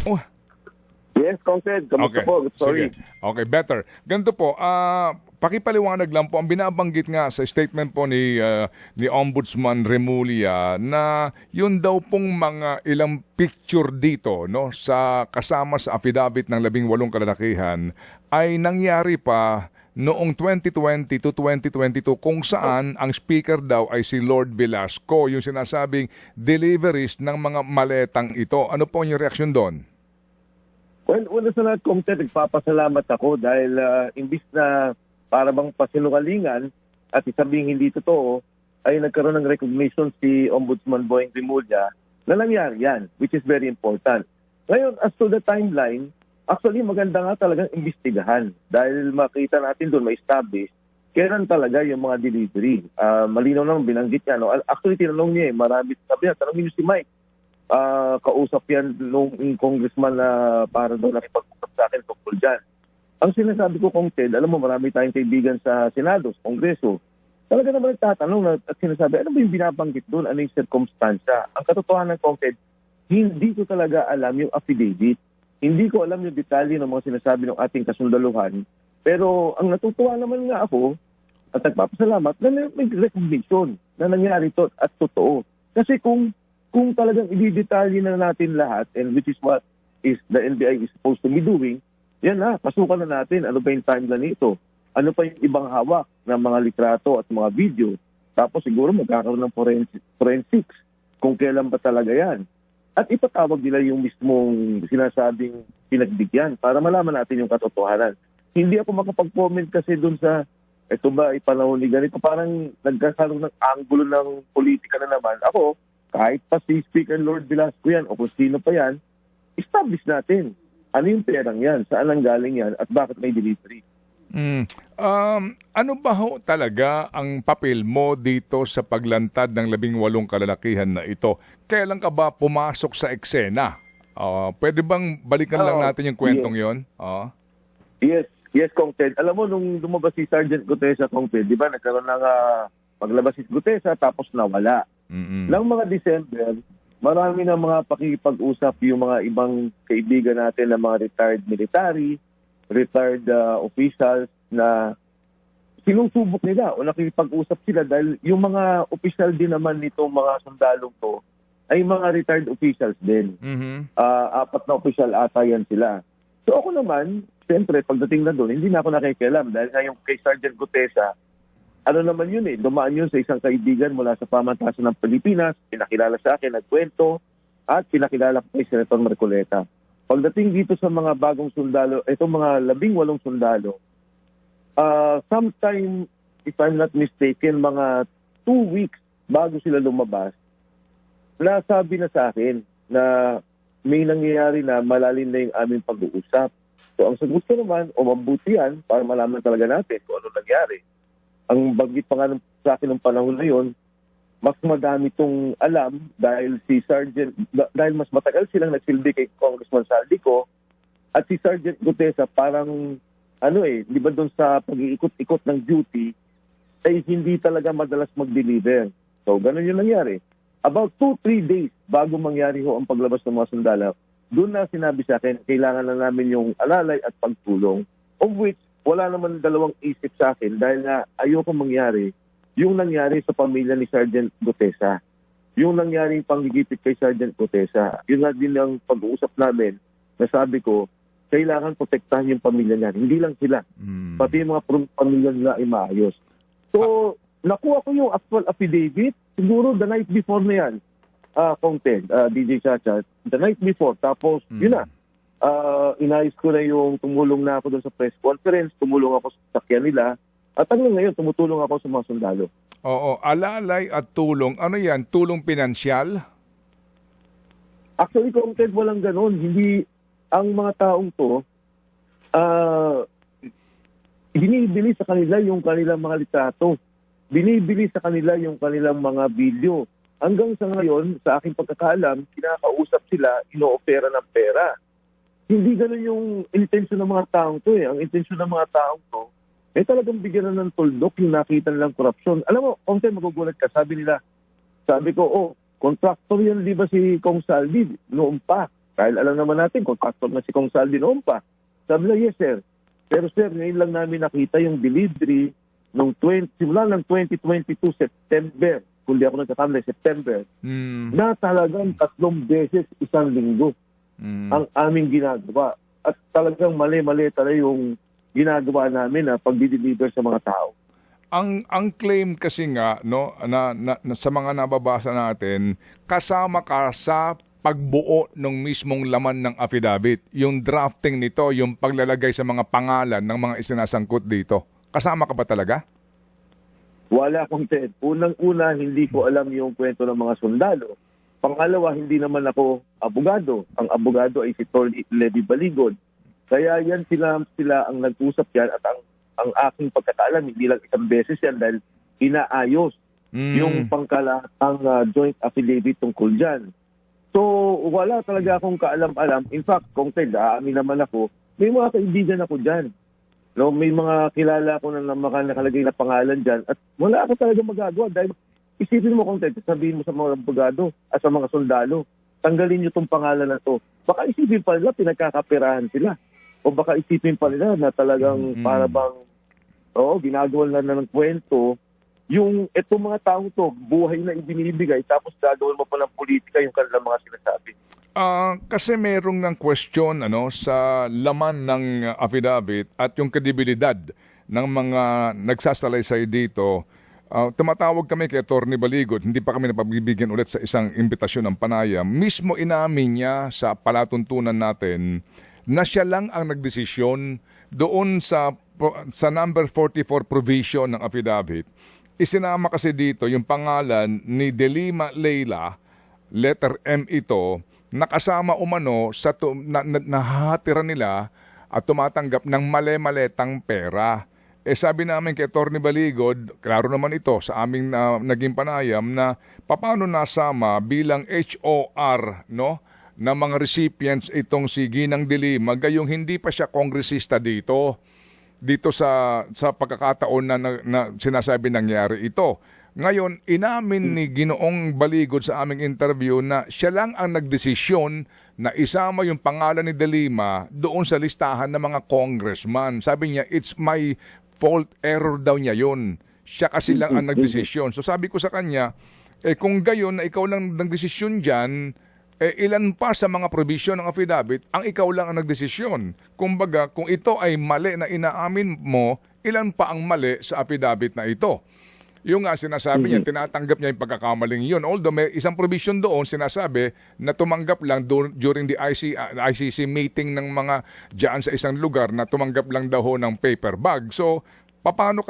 Oh, Yes, Kongted. Kamusta okay. po? Sorry. Sige. Okay, better. Ganito po, pakipaliwanag lang po, ang binabanggit nga sa statement po ni Ombudsman Remulla na yun daw pong mga ilang picture dito no sa kasama sa affidavit ng 18 kalalakihan ay nangyari pa noong 2020 to 2022 kung saan ang speaker daw ay si Lord Velasco, yung sinasabing deliveries ng mga maletang ito. Ano po yung reaksyon doon? Well, una sa lahat, Kongted, nagpapasalamat ako dahil imbis na para bang pasinungalingan at isabing hindi totoo, ay nagkaroon ng recognition si Ombudsman Boyeng Remulla na nangyari yan, which is very important. Ngayon, as to the timeline, actually maganda nga talagang imbestigahan dahil makita natin doon, ma-establish kailan talaga yung mga delivery. Malinaw naman binanggit niya. No? Actually, tinanong niya marami. Sabi niya, tanongin niyo si Mike. Kausap yan nung congressman na para daw nakipag-usap sa akin tungkol dyan. Ang sinasabi ko, Kong Ted, alam mo, marami tayong kaibigan sa Senado, sa Kongreso. Talaga naman nagtatanong at sinasabi, ano ba yung binabanggit doon? Ano yung circumstansya? Ang katotohanan, Kong Ted, hindi ko talaga alam yung affidavit. Hindi ko alam yung detalye ng mga sinasabi ng ating kasundaluhan. Pero ang natutuwa naman nga ako at nagpapasalamat na may recognition na nangyari to at totoo. Kasi kung talagang i-detalye na natin lahat, and which is what is the NBI is supposed to be doing, yan na, pasukan na natin ano ba yung timeline nito. Ano pa yung ibang hawak ng mga litrato at mga video. Tapos siguro magkakaroon ng forensics kung kailan ba talaga yan. At ipatawag nila yung mismong sinasabing pinagbigyan para malaman natin yung katotohanan. Hindi ako makapag-comment kasi dun sa ito ba ipanahon ni ganito. Parang nagkakaroon ng anggulo ng politika na naman. Ako, kahit pa si Speaker Lord Velasco yan o kung sino pa yan, establish natin ano yung perang yan, saan ang galing yan at bakit may delivery. Ano ba ho talaga ang papel mo dito sa paglantad ng 18 kalalakihan na ito? Kailan ka ba pumasok sa eksena? Pwede bang balikan lang natin yung kwentong yon? Yes, Kong Ted. Alam mo, nung lumabas si Sergeant Gutesa, Kong Ted, di ba, nagkaroon ng paglabas si Gutesa tapos nawala. Nang mga December, marami na mga pakikipag-usap yung mga ibang kaibigan natin na mga retired military, retired officials na sinusubok nila o nakikipag-usap sila dahil yung mga official din naman nitong mga sundalong to ay mga retired officials din. 4 na official ata yan sila. So ako naman, siyempre, pagdating na doon, hindi na ako nakikialam dahil nga yung kay Sergeant Gutesa, ano naman yun dumaan yun sa isang kaibigan mula sa pamantasan ng Pilipinas, pinakilala sa akin, nagkwento, at pinakilala ko kay Senator Marcoleta. Pagdating dito sa mga bagong sundalo, itong mga 18 sundalo, sometime, if I'm not mistaken, mga 2 weeks bago sila lumabas, nasabi na sa akin na may nangyayari na malalim na yung aming pag-uusap. So ang sagot ko naman, o mabuti yan, para malaman talaga natin kung ano nangyari. Ang banggit pa nga sa akin ng panahon na yun, mas madami itong alam dahil dahil mas matagal silang nagsilbi kay Congressman Saldico at si Sergeant Gutesa parang di ba doon sa pag-iikot-ikot ng duty ay hindi talaga madalas mag-deliver. So ganun yung nangyari. About 2-3 days bago mangyari ho ang paglabas ng mga sundalo, doon na sinabi sa akin, kailangan na namin yung alalay at pagtulong, of which wala naman dalawang isip sa akin dahil nga ayoko mangyari yung nangyari sa pamilya ni Sergeant Gutesa. Yung nangyari panggigipit kay Sergeant Gutesa. Yun nga din ang pag-uusap namin na sabi ko, kailangan protektahan yung pamilya niya. Hindi lang sila. Pati yung mga pamilya nila ay maayos. So, nakuha ko yung actual affidavit. Siguro the night before na yan, Kongted, DJ Chacha. The night before. Tapos, yun na. Inayos ko na yung tumulong na ako doon sa press conference, tumulong ako sa sakyan nila, at hanggang ngayon tumutulong ako sa mga sundalo. Oo, alalay at tulong. Ano yan? Tulong pinansyal? Actually, Kong Ted, walang ganun. Hindi, ang mga taong to, binibili sa kanila yung kanilang mga litrato. Binibili sa kanila yung kanilang mga video. Hanggang sa ngayon, sa aking pagkakaalam, kinakausap sila, ino-opera ng pera. Hindi ganun yung intensyon ng mga taong to Ang intensyon ng mga taong to, talagang bigyan na ng tuldok yung nakita nilang korupsyon. Alam mo, Kung Ted, magugulat ka. Sabi ko, contractor yan, di ba si Kong Saldi? Noon pa. Dahil alam naman natin, contractor na si Kong Saldi noon pa. Sabi na, yes sir. Pero sir, ngayon lang namin nakita yung delivery simula ng 2022 September, kung di ako nagkakamali, September, na talagang 3 beses isang linggo ang aming ginagawa. At talagang mali-mali talaga yung ginagawa namin na pag-deliver sa mga tao. Ang claim kasi nga no na sa mga nababasa natin, kasama ka sa pagbuo ng mismong laman ng affidavit. Yung drafting nito, yung paglalagay sa mga pangalan ng mga isinasangkot dito. Kasama ka ba talaga? Wala akong Ted. Unang-una, hindi ko alam yung kwento ng mga sundalo. Pangalawa, hindi naman ako abogado. Ang abogado ay si Tony Levy Baligod. Kaya yan sila ang nag-usap yan at ang aking pagkakaalam, hindi lang isang beses yan dahil inaayos yung pangkalahatang joint affidavit tungkol dyan. So, wala talaga akong kaalam-alam. In fact, kung Ted, aamin naman ako, may mga kaibigan ako dyan. No, may mga kilala ko na nakalagay na pangalan dyan at wala ako talaga magagawa dahil isipin mo kung Ted, sabihin mo sa mga abogado at sa mga sundalo, tanggalin nyo itong pangalan na to. Baka isipin pa nila, pinagkakapirahan sila. O baka isipin pa nila na talagang para bang ginagawa na ng kwento. Yung itong mga taong to, buhay na ibinibigay, tapos gagawin mo pa ng politika yung kanilang mga sinasabi. Kasi merong ng question sa laman ng affidavit at yung kredibilidad ng mga nagsasalaysay dito. Tumatawag kami kay Atty. Baligod, hindi pa kami napagbibigyan ulit sa isang imbitasyon ng panayam. Mismo inamin niya sa palatuntunan natin na siya lang ang nagdesisyon doon sa number 44 provision ng affidavit. Isinama kasi dito yung pangalan ni Delima Leila, letter M ito, nakasama umano sa nahatira nila at tumatanggap ng mali-maletang pera. Sabi namin kay Atty. Baligod, klaro naman ito sa aming naging panayam na paano nasama bilang HOR na mga recipients itong si Ginang Delima gayong hindi pa siya kongresista dito sa pagkakataon na sinasabi nangyari ito. Ngayon, inamin ni Ginoong Baligod sa aming interview na siya lang ang nagdesisyon na isama yung pangalan ni Delima doon sa listahan ng mga congressman. Sabi niya, it's my fault, error daw niya yun. Siya kasi lang ang nagdesisyon. So sabi ko sa kanya, kung gayon na ikaw lang nagdesisyon dyan, ilan pa sa mga provision ng affidavit ang ikaw lang ang nagdesisyon. Kumbaga, kung ito ay mali na inaamin mo, ilan pa ang mali sa affidavit na ito? Yung nga sinasabi niya, tinatanggap niya yung pagkakamaling yun. Although may isang provision doon, sinasabi na tumanggap lang during the ICC meeting ng mga dyan sa isang lugar na tumanggap lang daw ho ng paper bag. So, paano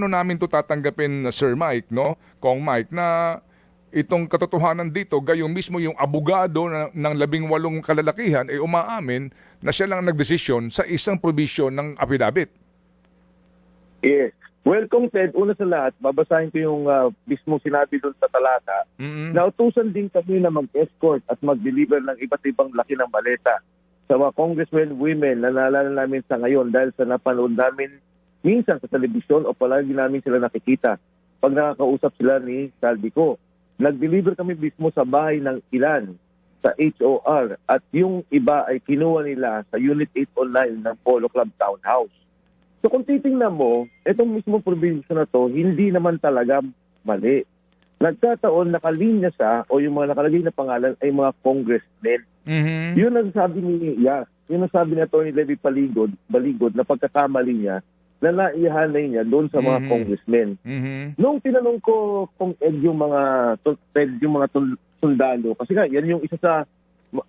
namin to tatanggapin, Sir Mike, Kong Mike, na itong katotohanan dito, gayong mismo yung abogado ng 18 kalalakihan ay umaamin na siya lang nagdesisyon sa isang provision ng affidavit. Yes. Well, kung Ted, una sa lahat, babasahin ko yung mismo sinabi doon sa talata. Nautusan din kami na mag-escort at mag-deliver ng iba't ibang laki ng maleta sa mga congressmen, women na naalala namin sa ngayon dahil sa napanood namin minsan sa telebisyon o palagi namin sila nakikita pag nakakausap sila ni Saldico. Nag-deliver kami mismo sa bahay ng ilan sa HOR at yung iba ay kinuha nila sa Unit 809 ng Polo Club Townhouse. So kung titingnan mo, itong mismo provision na to, hindi naman talaga mali. Nagkataon nakalinya sa o yung mga nakalagay na pangalan ay mga congressmen. Yun ang sabi yun ang sabi ni Atty. Levy Baligod na pagkakamali niya na naihanay niya doon sa mga congressmen. Nung tinanong ko kung yung mga sundalo, kasi nga yan yung isa sa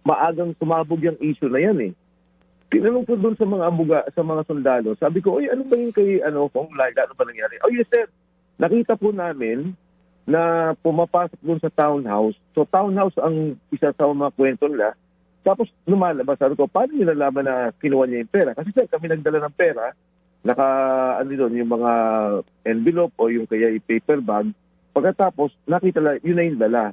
maagang sumabog yung issue na yan eh. Tinanong ko doon sa mga sundalo, sabi ko, ano ba yung kay Kong Laila, ano ba nangyari? Oh yes sir, nakita po namin na pumapasok doon sa townhouse. So townhouse ang isa sa mga kwento nila. Tapos lumalabas, sabi ko, paano nyo nalaman na kinuha niya yung pera? Kasi sir, kami nagdala ng pera, doon, yung mga envelope o yung kaya yung paper bag. Pagkatapos, nakita lang, yun na yung dala.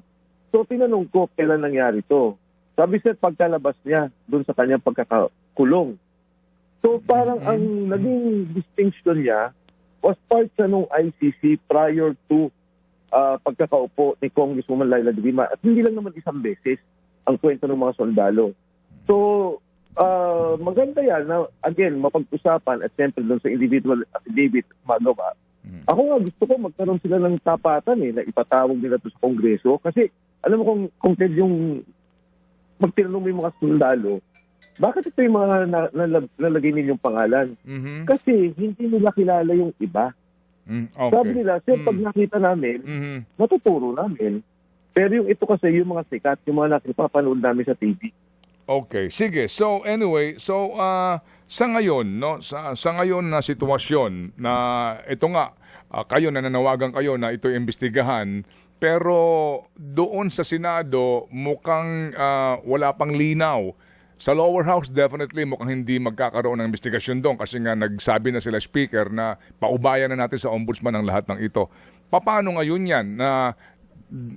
So tinanong ko, kailan nangyari to? Sabi sir, pagkalabas niya doon sa kanyang pagkakakulong. So parang ang naging distinction niya was part sa nung ICC prior to pagkakaupo ni Congresswoman Laila de Lima. At hindi lang naman isang beses ang kwento ng mga sundalo. So, maganda yan na, again, mapag-usapan at siyempre doon sa individual affidavit magawa. Ako nga gusto ko magkaroon sila ng tapatan na ipatawag nila to sa Kongreso. Kasi alam mo kung Ted, yung pag tinanong mo yung mga sundalo, bakit ito yung mga nalagay ninyong pangalan? Kasi hindi nila kilala yung iba. Okay. Sabi nila, sir, pag nakita namin, matuturo namin. Pero yung ito kasi, yung mga sikat, yung mga napapanood namin sa TV. Okay, sige. So anyway, sa ngayon, no, sa ngayon na sitwasyon na ito nga kayo nananawagan kayo na ito imbestigahan, pero doon sa Senado mukhang wala pang linaw. Sa lower house, definitely mukhang hindi magkakaroon ng investigasyon doon kasi nga nagsabi na sila speaker na paubayan na natin sa ombudsman ang lahat ng ito. Paano ngayon yan na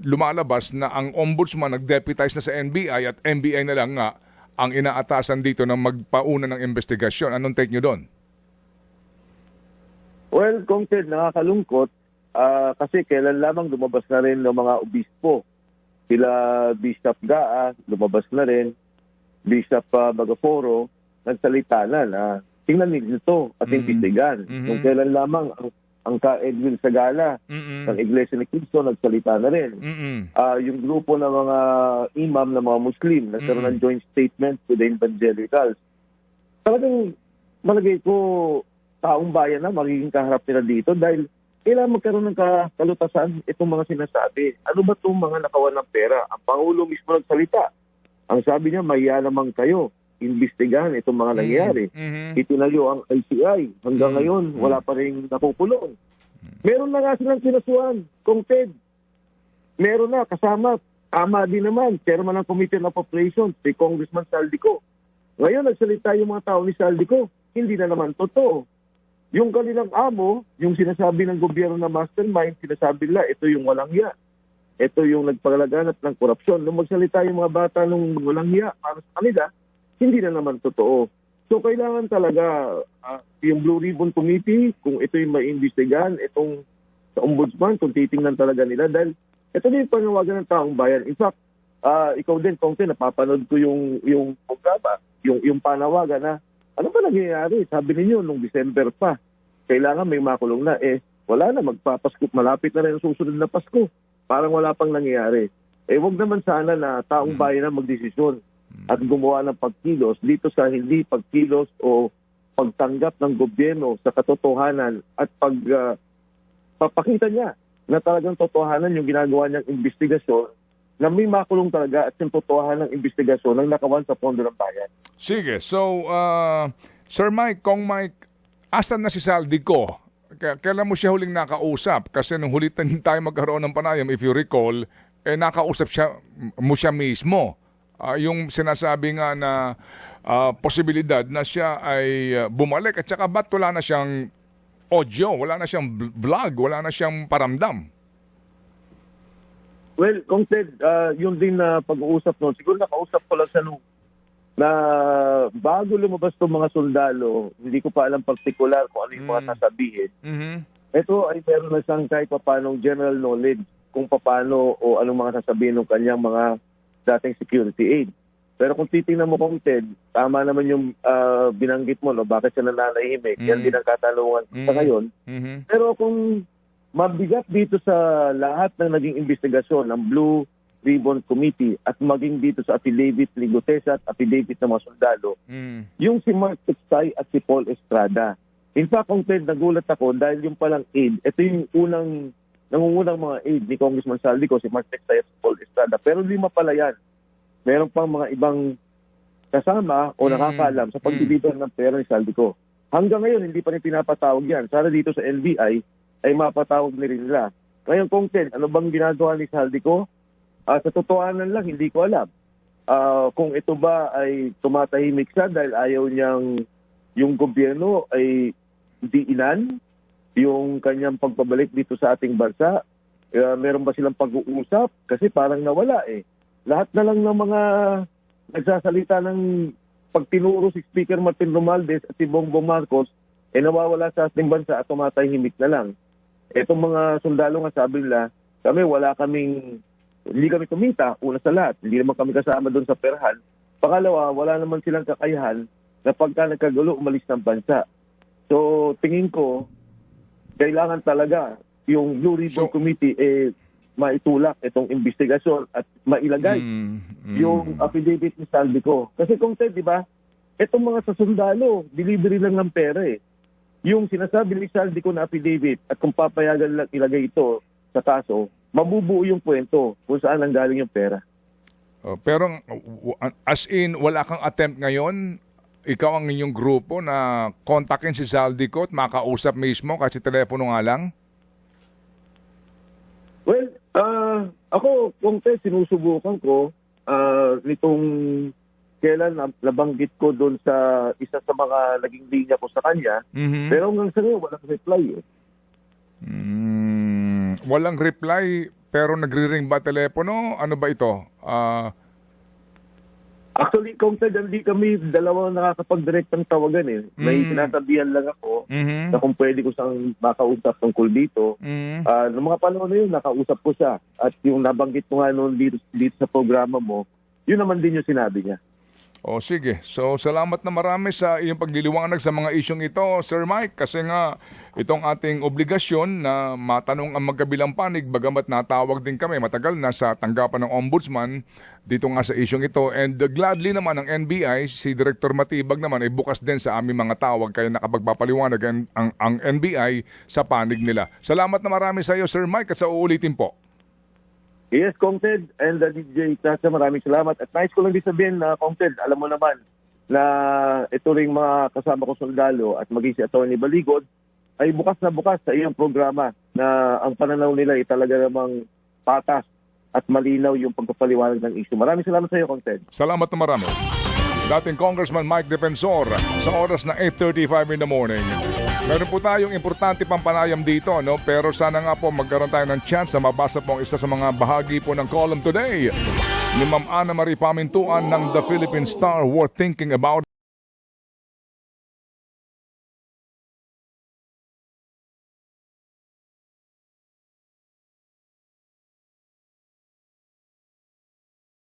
lumalabas na ang ombudsman nag-deputize na sa NBI at NBI na lang nga ang inaatasan dito na magpauna ng investigasyon? Anong take nyo doon? Well, Kung Ted, nakakalungkot kasi kailan lamang lumabas na rin ng mga obispo. Sila Bishop Gaa, lumabas na rin. Bishop Bagaforo, nagsalita na tingnan nito at imbestigan. Kung kailan lamang ang ka Edwin Sagala ng Iglesia ni Cristo, nagsalita na rin. Yung grupo ng mga imam ng mga Muslim, nagkaroon ng joint statement to the evangelicals. Talagang malagay ko, taong bayan na magiging kaharap nila dito dahil kailangan magkaroon ng kalutasan itong mga sinasabi. Ano ba itong mga nakawan ng pera? Ang Pangulo mismo nagsalita. Ang sabi niya, mahiya naman kayo. Imbestigahan itong mga nangyayari. Itinayo ang ICI. Hanggang ngayon, wala pa rin nakukulong. Meron na nga silang kinasuhan, Kung Ted. Meron na, kasama. Tama din naman. Chairman ng Committee on Appropriations, si Congressman Saldico. Ngayon, nagsalita yung mga tao ni Saldico. Hindi na naman totoo. Yung kanilang amo, yung sinasabi ng gobyerno na mastermind, sinasabi nila, ito yung walang hiya. Ito yung nagpaglaganap ng korupsyon. Nung magsalita yung mga bata nung walang hiya para sa kanila, hindi na naman totoo. So kailangan talaga yung Blue Ribbon Committee, kung ito yung maimbestigahan, itong sa ombudsman, kung titingnan talaga nila. Dahil ito din yung panawagan ng taong bayan. In fact, ikaw din, Kongte, napapanood ko yung programa, yung panawagan na, ano ba nangyayari? Sabi ninyo, nung December pa, kailangan may makulong na. Wala na, magpapasko, malapit na rin ang susunod na Pasko. Parang wala pang nangyayari. Wag naman sana na taong bayan na magdesisyon at gumawa ng pagkilos dito sa hindi pagkilos o pagtanggap ng gobyerno sa katotohanan at papakita niya na talagang totohanan yung ginagawa niyang investigasyon na may makulong talaga at yung totohanan ng investigasyon ng nakawan sa pondo ng bayan. Sige. So, Sir Mike, Kong Mike, asan na si Saldico? Kailan mo siya huling nakausap? Kasi nung huli tayo magkaroon ng panayam, if you recall, nakausap mo siya mismo. Yung sinasabi nga na posibilidad na siya ay bumalik at saka ba't wala na siyang audio, wala na siyang vlog, wala na siyang paramdam? Well, Kung Ted, yun din na pag-uusap noon, siguro nakausap ko lang siya nung na bago lumabas itong mga sundalo, hindi ko pa alam partikular kung ano yung mga sasabihin. Ito ay meron na siyang kahit papanong general knowledge kung paano o anong mga sasabihin ng kanyang mga dating security aid. Pero kung titingnan mo, Kung Ted, tama naman yung binanggit mo, no? Bakit siya nananahimik? Yan din ang katanungan sa ngayon. Pero kung mabigat dito sa lahat ng naging investigasyon ng Blue Ribbon Committee at maging dito sa affidavit ni Gutesa at affidavit ng mga sundalo, yung si Mark Texay at si Paul Estrada. In fact, Kung Ted, nagulat ako dahil yung palang aid, ito yung nangungunang mga aid ni Congressman Saldico, si Mark Texay at si Paul Estrada. Pero 5 pala yan. Meron pang mga ibang kasama o nakakaalam sa pagbibitan ng pera ni Saldico. Hanggang ngayon, hindi pa rin pinapatawag yan. Sana dito sa NBI ay mapatawag na rin nila. Ngayon, Kung Ted, ano bang ginagawa ni Saldico? Sa totohanan lang, hindi ko alam. Kung ito ba ay tumatahimik siya dahil ayaw niyang yung gobyerno ay diinan yung kanyang pagpabalik dito sa ating bansa. Meron ba silang pag-uusap? Kasi parang nawala eh. Lahat na lang ng mga nagsasalita ng pagtinuro si Speaker Martin Romualdez at si Bongbong Marcos nawawala sa ating bansa at tumatahimik na lang. Itong mga sundalo nga sabi nila, hindi kami kumita, una sa lahat. Hindi naman kami kasama doon sa perhan. Pangalawa, wala naman silang kakayahan na pagka nagkagulo, umalis ng bansa. So, tingin ko, kailangan talaga yung Blue Ribbon Committee maitulak itong investigasyon at mailagay yung affidavit ni Saldico. Kasi kung di ba, itong mga sasundalo, delivery lang ng pera eh. Yung sinasabi ni Saldico na affidavit at kung papayagan lang ilagay ito sa kaso, mabubuo yung kwento kung saan ang galing yung pera. Pero as in, wala kang attempt ngayon, ikaw ang inyong grupo na kontakin si Saldico at makausap mismo kasi telepono nga lang? Well, ako, kung sinusubukan ko, nitong kailan nabanggit ko doon sa isa sa mga naging linya ko sa kanya, pero hanggang sa ngayon, walang reply eh. Walang reply, pero nagri-ring ba telepono? Ano ba ito? Actually, kung hindi kami dalawang nakakapag-directang tawagan eh. May sinasabihan lang ako na kung pwede ko siyang makausap tungkol dito. Noong mga panahon na yun, nakausap ko siya. At yung nabanggit mo nga noon dito sa programa mo, yun naman din yung sinabi niya. O sige, so salamat na marami sa iyong pagliliwanag sa mga isyong ito, Sir Mike, kasi nga itong ating obligasyon na matanong ang magkabilang panig, bagamat natawag din kami matagal na sa tanggapan ng Ombudsman dito nga sa isyong ito, and gladly naman ang NBI, si Director Matibag naman ay bukas din sa aming mga tawag kaya nakapagpapaliwanag ang NBI sa panig nila. Salamat na marami sa iyo, Sir Mike, at sa uulitin po. Yes, Kong Ted and DJ Tasha, maraming salamat. At nais ko lang din sabihin na, Kong Ted, alam mo naman na ito ring mga kasama ko sundalo at maging si Atty. Baligod ay bukas na bukas sa iyong programa na ang pananaw nila ay talaga namang patas at malinaw yung pagpapaliwanag ng issue. Maraming salamat sa iyo, Kong Ted. Salamat na marami. Dating Congressman Mike Defensor sa oras na 8:35 in the morning. Meron po tayong importante pang panayam dito, no? Pero sana nga po magkaroon tayo ng chance na mabasa po ang isa sa mga bahagi po ng column today ni Ma'am Ana Marie Pamintuan ng The Philippine Star, worth thinking about.